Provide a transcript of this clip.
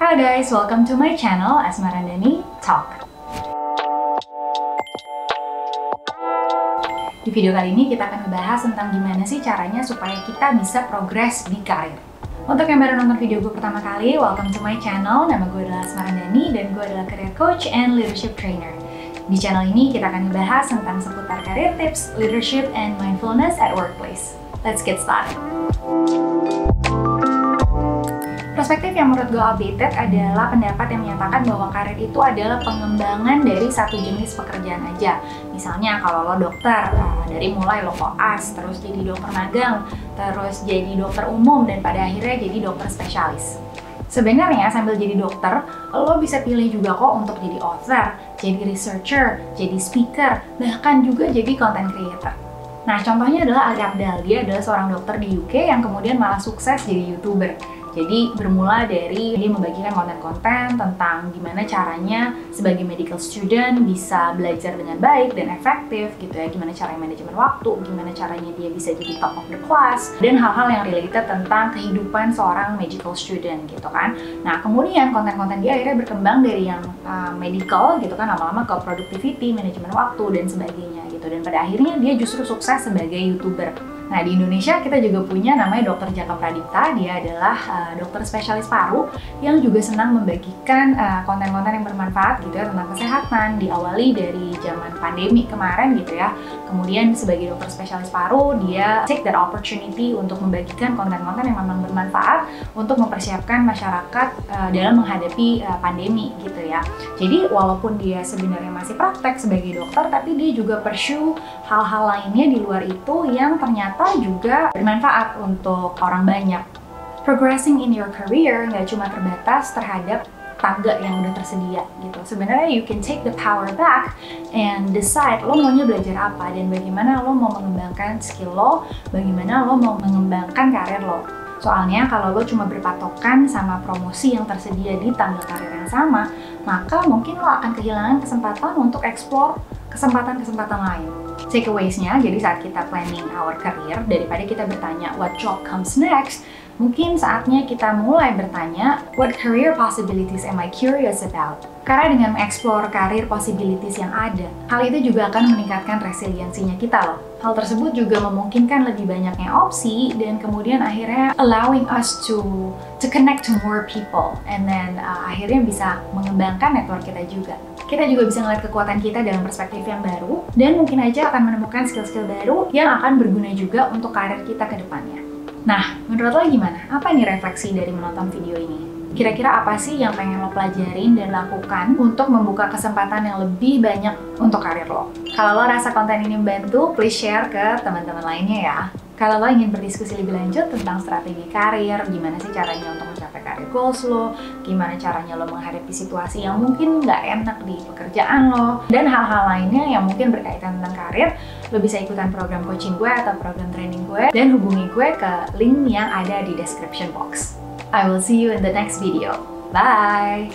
Halo guys, welcome to my channel Asmarandani Talk. Di video kali ini kita akan membahas tentang gimana sih caranya supaya kita bisa progres di karir. Untuk yang baru nonton video gue pertama kali, welcome to my channel. Nama gue adalah Asmarandani dan gue adalah career coach and leadership trainer. Di channel ini kita akan membahas tentang seputar career tips, leadership, and mindfulness at workplace. Let's get started. Perspektif yang menurut gue outdated adalah pendapat yang menyatakan bahwa karir itu adalah pengembangan dari satu jenis pekerjaan aja. Misalnya kalau lo dokter, dari mulai lo koas, terus jadi dokter magang, terus jadi dokter umum, dan pada akhirnya jadi dokter spesialis. Sebenarnya sambil jadi dokter, lo bisa pilih juga kok untuk jadi author, jadi researcher, jadi speaker, bahkan juga jadi content creator. Nah, contohnya adalah Ali Abdaal. Dia adalah seorang dokter di UK yang kemudian malah sukses jadi YouTuber. Jadi bermula dari dia membagikan konten-konten tentang gimana caranya sebagai medical student bisa belajar dengan baik dan efektif gitu ya, gimana caranya manajemen waktu, gimana caranya dia bisa jadi top of the class, dan hal-hal yang related tentang kehidupan seorang medical student gitu kan. Nah kemudian konten-konten dia akhirnya berkembang dari yang medical gitu kan, lama-lama ke productivity, manajemen waktu, dan sebagainya gitu. Dan pada akhirnya dia justru sukses sebagai YouTuber. Nah di Indonesia kita juga punya namanya Dr. Jaka Pradipta. Dia adalah dokter spesialis paru yang juga senang membagikan konten-konten yang bermanfaat gitu ya tentang kesehatan. Diawali dari zaman pandemi kemarin gitu ya. Kemudian sebagai dokter spesialis paru dia take that opportunity untuk membagikan konten-konten yang memang bermanfaat untuk mempersiapkan masyarakat dalam menghadapi pandemi gitu ya. Jadi walaupun dia sebenarnya masih praktek sebagai dokter, tapi dia juga pursue hal-hal lainnya di luar itu yang ternyata juga bermanfaat untuk orang banyak. Progressing in your career nggak cuma terbatas terhadap tangga yang udah tersedia gitu. Sebenarnya you can take the power back and decide lo maunya belajar apa dan bagaimana lo mau mengembangkan skill lo, bagaimana lo mau mengembangkan karir lo. Soalnya kalau lo cuma berpatokan sama promosi yang tersedia di tangga karir yang sama, maka mungkin lo akan kehilangan kesempatan untuk explore kesempatan-kesempatan lain. Takeaways-nya, jadi saat kita planning our career, daripada kita bertanya what job comes next, mungkin saatnya kita mulai bertanya what career possibilities am I curious about? Karena dengan mengeksplor career possibilities yang ada, hal itu juga akan meningkatkan resiliensinya kita loh. Hal tersebut juga memungkinkan lebih banyaknya opsi dan kemudian akhirnya allowing us to connect to more people and then akhirnya bisa mengembangkan network kita juga. Kita juga bisa ngeliat kekuatan kita dalam perspektif yang baru dan mungkin aja akan menemukan skill-skill baru yang akan berguna juga untuk karir kita ke depannya. Nah, menurut lo gimana? Apa nih refleksi dari menonton video ini? Kira-kira apa sih yang pengen lo pelajarin dan lakukan untuk membuka kesempatan yang lebih banyak untuk karir lo? Kalau lo rasa konten ini membantu, please share ke teman-teman lainnya ya. Kalau lo ingin berdiskusi lebih lanjut tentang strategi karir, gimana sih caranya untuk mencapai karir goals lo, gimana caranya lo menghadapi situasi yang mungkin nggak enak di pekerjaan lo, dan hal-hal lainnya yang mungkin berkaitan tentang karir, lo bisa ikutan program coaching gue atau program training gue, dan hubungi gue ke link yang ada di description box. I will see you in the next video. Bye!